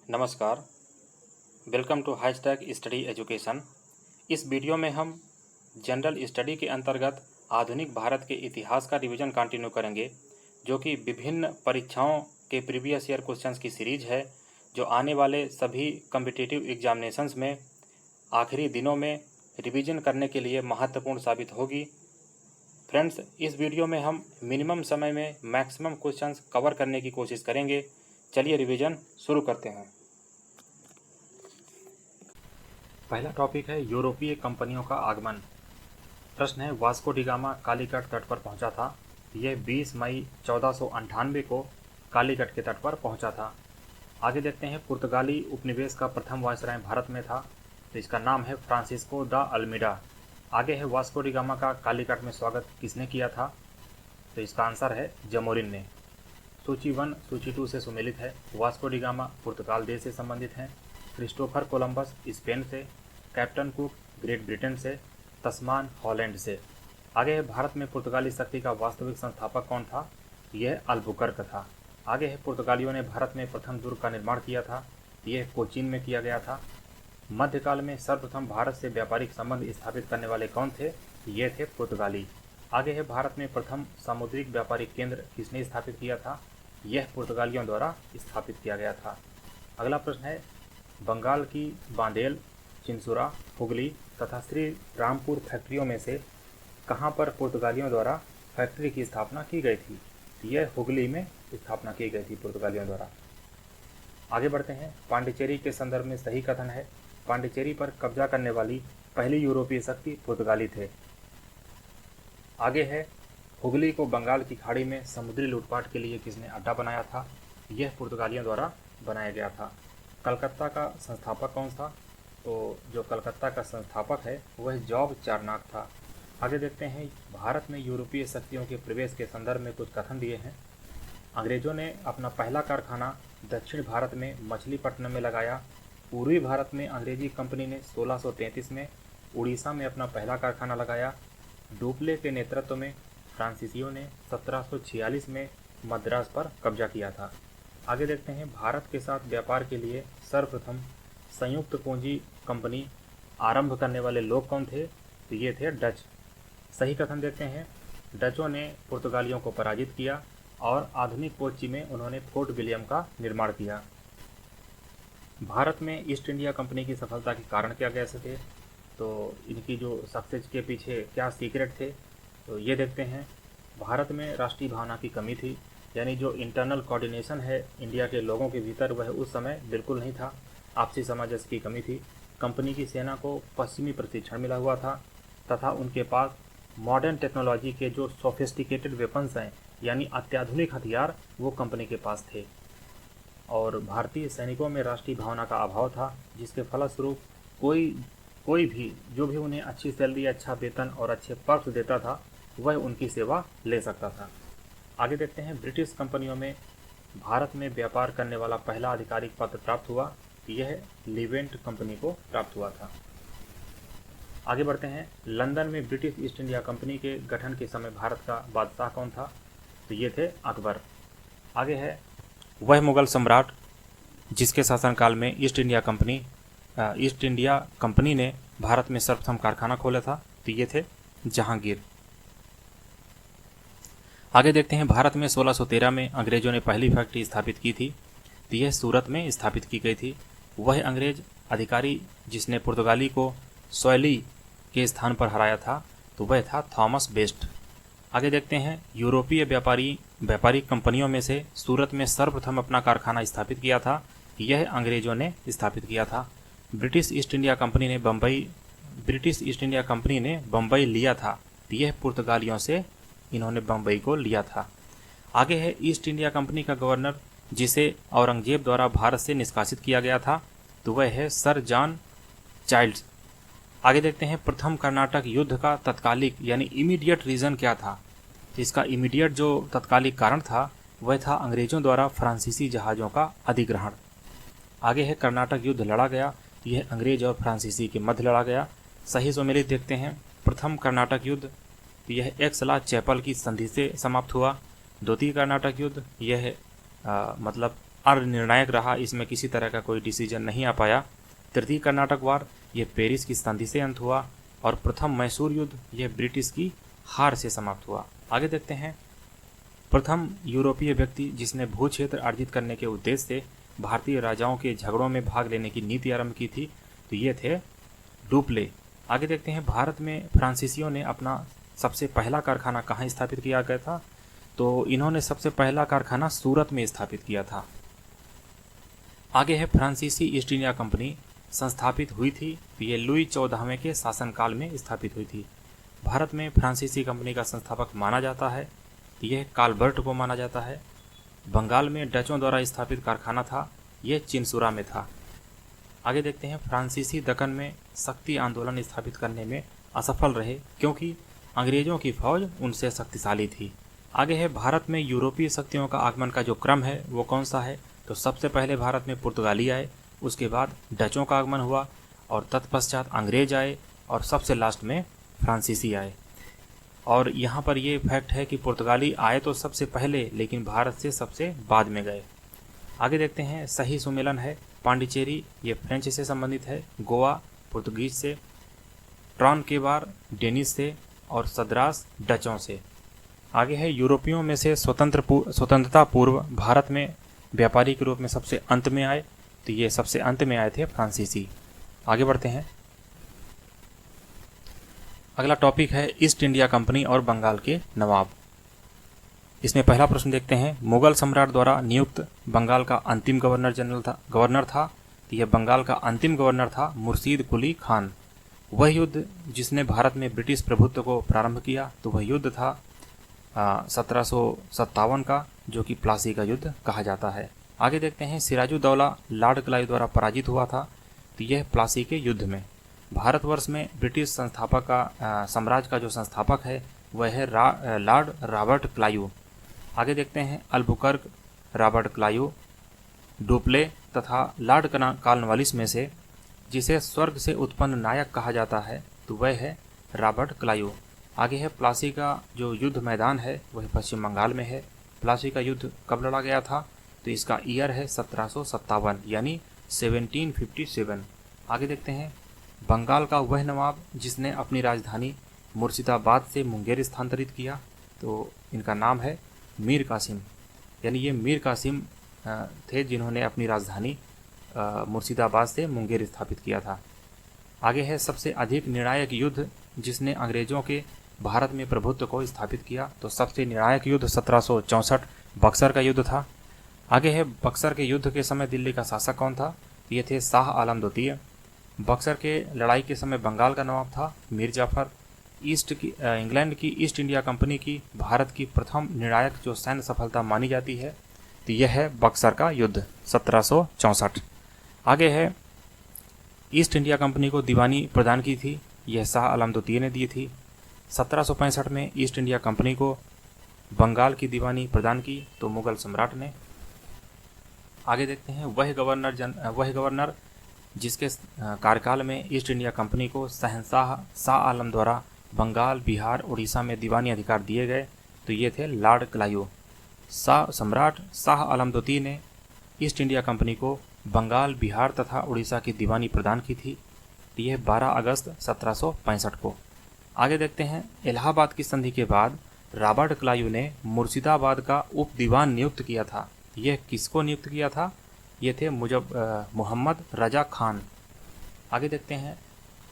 नमस्कार, welcome to hashtag study education. इस video में हम जनरल स्टडी के अंतर्गत आधुनिक भारत के इतिहास का रिवीजन कंटिन्यू करेंगे, जो कि विभिन्न परीक्षाओं के प्रीवियस ईयर क्वेश्चंस की सीरीज है, जो आने वाले सभी कॉम्पिटिटिव एग्जामिनेशंस में आखिरी दिनों में रिवीजन करने के लिए महत्वपूर्ण साबित होगी। फ्रेंड्स, इस वीडियो में हम मिनिमम समय में मैक्सिमम क्वेश्चंस कवर करने की कोशिश करेंगे। चलिए रिवीजन शुरू करते हैं। पहला टॉपिक है यूरोपीय कंपनियों का आगमन। प्रश्न है, वास्को डी गामा कालीकट तट पर पहुंचा था। यह 20 मई 1498 को कालीकट के तट पर पहुंचा था। आगे देखते हैं, पुर्तगाली उपनिवेश का प्रथम वायसराय भारत में था, तो इसका नाम है फ्रांसिस्को दा अल्मीडा। आगे है, वास्को डी गामा का कालीकट में स्वागत किसने किया था, तो इसका आंसर है जमोरिन ने। सूची 1 सूची 2 से सुमेलित है। वास्को डी गामा पुर्तगाल देश से संबंधित हैं। क्रिस्टोफर कोलंबस स्पेन से, कैप्टन कुक ग्रेट ब्रिटेन से, तस्मान हॉलैंड से। आगे है, भारत में पुर्तगाली शक्ति का वास्तविक संस्थापक कौन था, यह अल्बुकर्क था। आगे है, पुर्तगालियों ने भारत में प्रथम दुर्ग का निर्माण किया था, यह कोचीन में किया गया था। मध्यकाल में सर्वप्रथम भारत से व्यापारिक संबंध स्थापित करने वाले कौन थे, ये थे पुर्तगाली। आगे है, भारत में प्रथम सामुद्रिक व्यापारिक केंद्र किसने स्थापित किया था, यह पुर्तगालियों द्वारा स्थापित किया गया था। अगला प्रश्न है, बंगाल की बांदेल, चिंसुरा, हुगली तथा श्री रामपुर फैक्ट्रियों में से कहां पर पुर्तगालियों द्वारा फैक्ट्री की स्थापना की गई थी, यह हुगली में स्थापना की गई थी पुर्तगालियों द्वारा। आगे बढ़ते हैं, पांडिचेरी के संदर्भ में सही कथन है, पांडिचेरी पर कब्जा करने वाली पहली यूरोपीय शक्ति पुर्तगाली थे। आगे है, हुगली को बंगाल की खाड़ी में समुद्री लूटपाट के लिए किसने अड्डा बनाया था, यह पुर्तगालियों द्वारा बनाया गया था। कलकत्ता का संस्थापक कौन था, तो जो कलकत्ता का संस्थापक है वह जॉब चारनाक था। आगे देखते हैं, भारत में यूरोपीय शक्तियों के प्रवेश के संदर्भ में कुछ कथन दिए हैं। अंग्रेजों ने अपना पहला कारखाना दक्षिण भारत में मछलीपट्टनम में लगाया। पूर्वी भारत में अंग्रेजी कंपनी ने 1633 में उड़ीसा में अपना पहला कारखाना लगाया। डुप्ले के नेतृत्व में फ्रांसीसियों ने 1746 में मद्रास पर कब्जा किया था। आगे देखते हैं, भारत के साथ व्यापार के लिए सर्वप्रथम संयुक्त पूंजी कंपनी आरंभ करने वाले लोग कौन थे, तो ये थे डच। सही कथन देखते हैं, डचों ने पुर्तगालियों को पराजित किया और आधुनिक कोच्चि में उन्होंने फोर्ट विलियम का निर्माण किया। भारत में ईस्ट इंडिया कंपनी की सफलता के कारण क्या कह सके, तो इनकी जो सक्सेस के पीछे क्या सीक्रेट थे, तो ये देखते हैं। भारत में राष्ट्रीय भावना की कमी थी, यानी जो इंटरनल कोऑर्डिनेशन है इंडिया के लोगों के भीतर वह उस समय बिल्कुल नहीं था। आपसी सामंजस्य की कमी थी। कंपनी की सेना को पश्चिमी प्रशिक्षण मिला हुआ था तथा उनके पास मॉडर्न टेक्नोलॉजी के जो सोफिस्टिकेटेड वेपन्स हैं, यानी अत्याधुनिक हथियार, वो कंपनी के पास थे। और भारतीय सैनिकों में राष्ट्रीय भावना का अभाव था, जिसके फलस्वरूप कोई भी जो भी उन्हें अच्छी सैलरी, अच्छा वेतन और अच्छे पर्क्स देता था, वह उनकी सेवा ले सकता था। आगे देखते हैं, ब्रिटिश कंपनियों में भारत में व्यापार करने वाला पहला आधिकारिक पत्र प्राप्त हुआ, यह लिवेंट कंपनी को प्राप्त हुआ था। आगे बढ़ते हैं, लंदन में ब्रिटिश ईस्ट इंडिया कंपनी के गठन के समय भारत का बादशाह कौन था, तो ये थे अकबर। आगे है, वह मुगल सम्राट जिसके शासनकाल में ईस्ट इंडिया कंपनी ने भारत में सर्वप्रथम कारखाना खोला था, तो ये थे जहांगीर। आगे देखते हैं, भारत में 1613 में अंग्रेजों ने पहली फैक्ट्री स्थापित की थी, तो यह सूरत में स्थापित की गई थी। वह अंग्रेज अधिकारी जिसने पुर्तगाली को सोयली के स्थान पर हराया था, तो वह था थॉमस बेस्ट। आगे देखते हैं, यूरोपीय व्यापारिक कंपनियों में से सूरत में सर्वप्रथम अपना कारखाना स्थापित किया था, यह अंग्रेजों ने स्थापित किया था। ब्रिटिश ईस्ट इंडिया कंपनी ने बम्बई लिया था, तो यह पुर्तगालियों से इन्होंने बम्बई को लिया था। आगे है, ईस्ट इंडिया कंपनी का गवर्नर जिसे औरंगजेब द्वारा भारत से निष्कासित किया गया था, तो वह है सर जॉन चाइल्ड्स। आगे देखते हैं, प्रथम कर्नाटक युद्ध का तत्कालिक यानी इमीडिएट रीज़न क्या था, इसका इमीडिएट जो तत्कालिक कारण था वह था अंग्रेजों द्वारा फ्रांसीसी जहाज़ों का अधिग्रहण। आगे है, कर्नाटक युद्ध लड़ा गया, यह अंग्रेज और फ्रांसीसी के मध्य लड़ा गया। सही सुमेलित देखते हैं, प्रथम कर्नाटक युद्ध यह एक्सला चैपल की संधि से समाप्त हुआ। द्वितीय कर्नाटक युद्ध यह मतलब अनिर्णायक रहा, इसमें किसी तरह का कोई डिसीजन नहीं आ पाया। तृतीय कर्नाटक वार ये पेरिस की संधि से अंत हुआ, और प्रथम मैसूर युद्ध यह ब्रिटिश की हार से समाप्त हुआ। आगे देखते हैं, प्रथम यूरोपीय व्यक्ति जिसने भू क्षेत्र अर्जित करने के उद्देश्य से भारतीय राजाओं के झगड़ों में भाग लेने की नीति आरंभ की थी, तो ये थे डुप्ले। आगे देखते हैं, भारत में फ्रांसीसियों ने अपना सबसे पहला कारखाना कहाँ स्थापित किया गया था, तो इन्होंने सबसे पहला कारखाना सूरत में स्थापित किया था। आगे है, फ्रांसीसी ईस्ट इंडिया कंपनी संस्थापित हुई थी, तो ये लुई 14वें के शासनकाल में स्थापित हुई थी। भारत में फ्रांसीसी कंपनी का संस्थापक माना जाता है, तो यह काल्बर्ट को माना जाता है। बंगाल में डचों द्वारा स्थापित कारखाना था, यह चिनसुरा में था। आगे देखते हैं, फ्रांसीसी दक्कन में शक्ति आंदोलन स्थापित करने में असफल रहे, क्योंकि अंग्रेजों की फौज उनसे शक्तिशाली थी। आगे है, भारत में यूरोपीय शक्तियों का आगमन का जो क्रम है वो कौन सा है, तो सबसे पहले भारत में पुर्तगाली आए, उसके बाद डचों का आगमन हुआ, और तत्पश्चात अंग्रेज आए, और सबसे लास्ट में फ्रांसीसी आए। और यहाँ पर ये फैक्ट है कि पुर्तगाली आए तो सबसे पहले, लेकिन भारत से सबसे बाद में गए। आगे देखते हैं, सही सुमेलन है पांडिचेरी, ये फ्रेंच से संबंधित है, गोवा पुर्तगीज से, ट्रॉन के बार डेनिश से, और सद्रास डचों से। आगे है, यूरोपियों में से स्वतंत्रता पूर्व भारत में व्यापारी के रूप में सबसे अंत में आए, तो ये सबसे अंत में आए थे फ्रांसीसी। आगे बढ़ते हैं, अगला टॉपिक है ईस्ट इंडिया कंपनी और बंगाल के नवाब। इसमें पहला प्रश्न देखते हैं, मुगल सम्राट द्वारा नियुक्त बंगाल का अंतिम गवर्नर था, तो यह बंगाल का अंतिम गवर्नर था मुर्शीद कुली खान। वह युद्ध जिसने भारत में ब्रिटिश प्रभुत्व को प्रारंभ किया, तो वह युद्ध था 1757 का, जो कि प्लासी का युद्ध कहा जाता है। आगे देखते हैं, सिराजुद्दौला लॉर्ड क्लाइव द्वारा पराजित हुआ था, तो यह प्लासी के युद्ध में। भारतवर्ष में ब्रिटिश साम्राज्य का जो संस्थापक है वह है लॉर्ड रॉबर्ट क्लाइव। आगे देखते हैं, अल्बुकर्क, रॉबर्ट क्लाइव, डुप्ले तथा लॉर्ड कॉर्नवालिस में से जिसे स्वर्ग से उत्पन्न नायक कहा जाता है, तो वह है रॉबर्ट क्लाइव। आगे है, प्लासी का जो युद्ध मैदान है वह पश्चिम बंगाल में है। प्लासी का युद्ध कब लड़ा गया था, तो इसका ईयर है 1757 यानी 1757। आगे देखते हैं, बंगाल का वह नवाब जिसने अपनी राजधानी मुर्शिदाबाद से मुंगेर स्थानांतरित किया, तो इनका नाम है मीर कासिम, यानी ये मीर कासिम थे जिन्होंने अपनी राजधानी मुर्शिदाबाद से मुंगेर स्थापित किया था। आगे है, सबसे अधिक निर्णायक युद्ध जिसने अंग्रेजों के भारत में प्रभुत्व को स्थापित किया, तो सबसे निर्णायक युद्ध 1764 बक्सर का युद्ध था। आगे है, बक्सर के युद्ध के समय दिल्ली का शासक कौन था, ये थे शाह आलम द्वितीय। बक्सर के लड़ाई के समय बंगाल का नवाब था मीर जाफर। इंग्लैंड की ईस्ट इंडिया कंपनी की भारत की प्रथम निर्णायक जो सैन्य सफलता मानी जाती है, तो यह है बक्सर का युद्ध 1764। आगे है, ईस्ट इंडिया कंपनी को दीवानी प्रदान की थी, यह शाह आलम द्वितीय ने दी थी। 1765 में ईस्ट इंडिया कंपनी को बंगाल की दीवानी प्रदान की, तो मुगल सम्राट ने। आगे देखते हैं, वह गवर्नर जिसके कार्यकाल में ईस्ट इंडिया कंपनी को शहंशाह शाह आलम द्वारा बंगाल, बिहार, उड़ीसा में दीवानी अधिकार दिए गए, तो ये थे लॉर्ड क्लाइव। सम्राट शाह आलम द्वितीय ने ईस्ट इंडिया कंपनी को बंगाल, बिहार तथा उड़ीसा की दीवानी प्रदान की थी, तो यह 12 अगस्त 1765 को। आगे देखते हैं, इलाहाबाद की संधि के बाद रॉबर्ट क्लाइव ने मुर्शिदाबाद का उप दीवान नियुक्त किया था। यह किसको नियुक्त किया था, ये थे मोहम्मद रजा खान। आगे देखते हैं,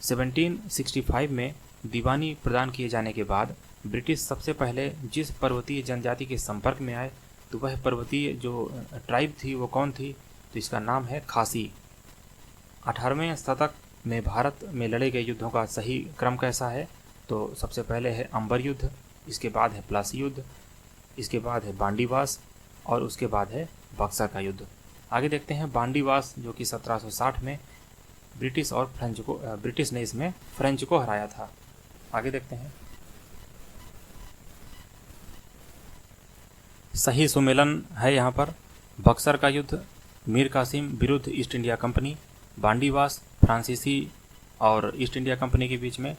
1765 में दीवानी प्रदान किए जाने के बाद ब्रिटिश सबसे पहले जिस पर्वतीय जनजाति के संपर्क में आए, तो वह पर्वतीय जो ट्राइब थी वो कौन थी, तो इसका नाम है खासी। 18वें शतक में भारत में लड़े गए युद्धों का सही क्रम कैसा है, तो सबसे पहले है अंबर युद्ध, इसके बाद है प्लासी युद्ध, इसके बाद है बांडीवास, और उसके बाद है बक्सर का युद्ध। आगे देखते हैं, बांडीवास जो कि 1760 में ब्रिटिश ने इसमें फ्रेंच को हराया था। आगे देखते हैं, सही सुमेलन है यहाँ पर, बक्सर का युद्ध मीर कासिम विरुद्ध ईस्ट इंडिया कंपनी, बांडीवास फ्रांसीसी और ईस्ट इंडिया कंपनी के बीच में,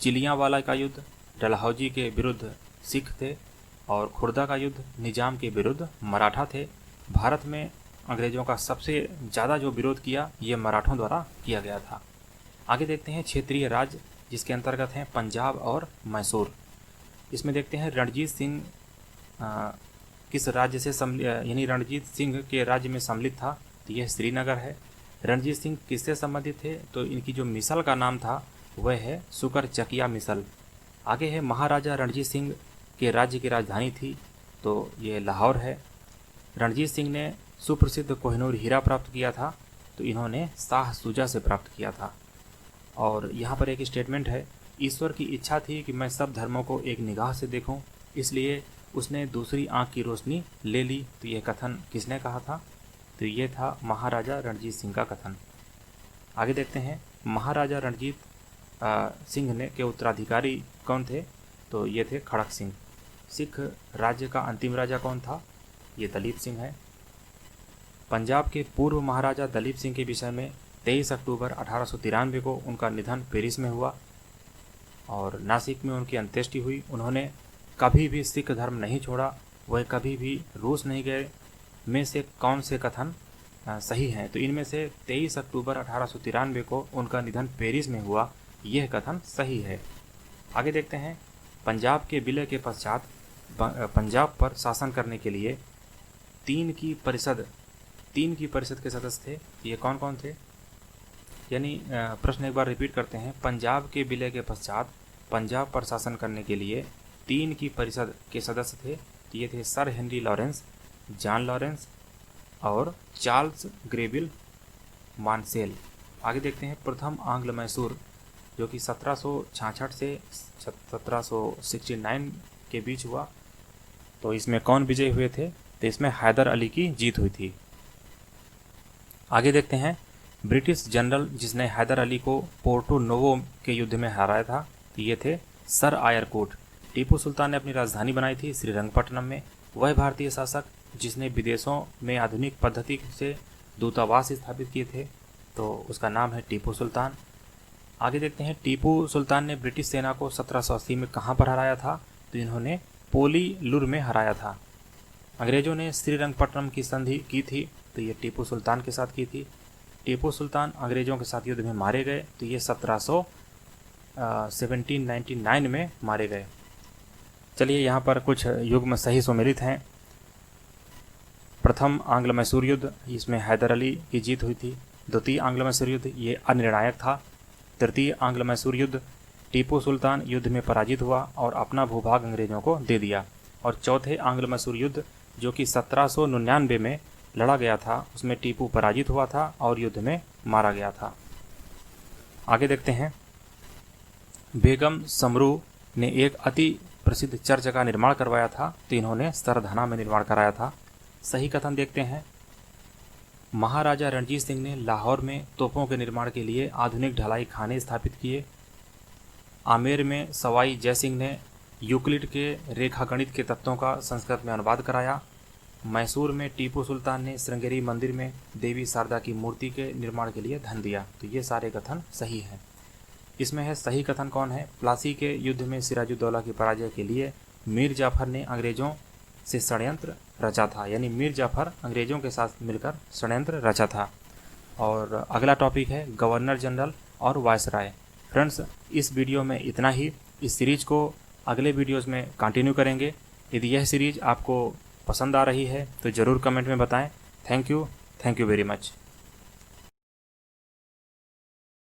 चिलियांवाला का युद्ध डलहौजी के विरुद्ध सिख थे, और खुर्दा का युद्ध निजाम के विरुद्ध मराठा थे। भारत में अंग्रेज़ों का सबसे ज़्यादा जो विरोध किया ये मराठों द्वारा किया गया था। आगे देखते हैं क्षेत्रीय राज्य, जिसके अंतर्गत हैं पंजाब और मैसूर। इसमें देखते हैं रणजीत सिंह किस राज्य से यानी रणजीत सिंह के राज्य में सम्मिलित था, तो यह श्रीनगर है। रणजीत सिंह किससे संबंधित थे, तो इनकी जो मिसल का नाम था वह है सुकरचकिया मिसल। आगे है महाराजा रणजीत सिंह के राज्य की राजधानी थी, तो ये लाहौर है। रणजीत सिंह ने सुप्रसिद्ध कोहिनूर हीरा प्राप्त किया था, तो इन्होंने शाह शुजा से प्राप्त किया था। और यहाँ पर एक स्टेटमेंट है, ईश्वर की इच्छा थी कि मैं सब धर्मों को एक निगाह से देखूं, इसलिए उसने दूसरी आंख की रोशनी ले ली। तो यह कथन किसने कहा था, तो ये था महाराजा रणजीत सिंह का कथन। आगे देखते हैं महाराजा रणजीत सिंह ने के उत्तराधिकारी कौन थे, तो ये थे खड़क सिंह। सिख राज्य का अंतिम राजा कौन था, ये दलीप सिंह है। पंजाब के पूर्व महाराजा दलीप सिंह के विषय में 23 अक्टूबर 1893 को उनका निधन पेरिस में हुआ और नासिक में उनकी अंत्येष्टि हुई। उन्होंने कभी भी सिख धर्म नहीं छोड़ा, वह कभी भी रूस नहीं गए। में से कौन से कथन सही हैं, तो इनमें से 23 अक्टूबर 1893 को उनका निधन पेरिस में हुआ, यह कथन सही है। आगे देखते हैं पंजाब के विलय के पश्चात पंजाब पर शासन करने के लिए तीन की परिषद के सदस्य थे, ये कौन कौन थे, यानी प्रश्न एक बार रिपीट करते हैं। पंजाब के विलय के पश्चात पंजाब पर शासन करने के लिए 3 की परिषद के सदस्य थे, ये थे sir Henry Lawrence, John Lawrence और चार्ल्स ग्रेविल मानसेल। आगे देखते हैं प्रथम आंग्ल मैसूर, जो कि 1766 से 1769 के बीच हुआ, तो इसमें कौन विजयी हुए थे, तो इसमें हैदर अली की जीत हुई थी। आगे देखते हैं ब्रिटिश जनरल जिसने हैदर अली को पोर्टो नोवो के युद्ध में हराया था, तो ये थे सर आयर कोट। टीपू सुल्तान ने अपनी राजधानी बनाई थी श्रीरंगपट्टनम में। वह भारतीय शासक जिसने विदेशों में आधुनिक पद्धति से दूतावास स्थापित किए थे, तो उसका नाम है टीपू सुल्तान। आगे देखते हैं टीपू सुल्तान ने ब्रिटिश सेना को 1780 में कहाँ पर हराया था, तो इन्होंने पोलीलुर में हराया था। अंग्रेजों ने श्रीरंगपट्टनम की संधि की थी, तो ये टीपू सुल्तान के साथ की थी। टीपू सुल्तान अंग्रेजों के साथ युद्ध में मारे गए, तो ये 1799 में मारे गए। चलिए यहाँ पर कुछ युग्म सही सुमेलित हैं। प्रथम आंग्ल मैसूर युद्ध, इसमें हैदर अली की जीत हुई थी। द्वितीय आंग्ल मैसूर युद्ध ये अनिर्णायक था। तृतीय आंग्ल मैसूर युद्ध टीपू सुल्तान युद्ध में पराजित हुआ और अपना भूभाग अंग्रेजों को दे दिया। और चौथे आंग्ल मैसूर युद्ध जो कि 1799 में लड़ा गया था, उसमें टीपू पराजित हुआ था और युद्ध में मारा गया था। आगे देखते हैं बेगम समरू ने एक अति प्रसिद्ध चर्च का निर्माण करवाया था, तो इन्होंने सरधना में निर्माण कराया था। सही कथन देखते हैं महाराजा रणजीत सिंह ने लाहौर में तोपों के निर्माण के लिए आधुनिक ढलाई खाने स्थापित किए। आमेर में सवाई जयसिंह ने यूक्लिड के रेखागणित के तत्वों का संस्कृत में अनुवाद कराया। मैसूर में टीपू सुल्तान ने श्रृंगेरी मंदिर में देवी शारदा की मूर्ति के निर्माण के लिए धन दिया। तो ये सारे कथन सही हैं। इसमें है सही कथन कौन है, प्लासी के युद्ध में सिराजुद्दौला की पराजय के लिए मीर जाफर ने अंग्रेजों से षड्यंत्र रचा था, यानी मीर जाफर अंग्रेजों के साथ मिलकर षड्यंत्र रचा था। और अगला टॉपिक है गवर्नर जनरल और वायसराय। फ्रेंड्स, इस वीडियो में इतना ही। इस सीरीज को अगले वीडियोस में कंटिन्यू करेंगे। यदि यह सीरीज आपको पसंद आ रही है तो ज़रूर कमेंट में बताएं। Thank you very much.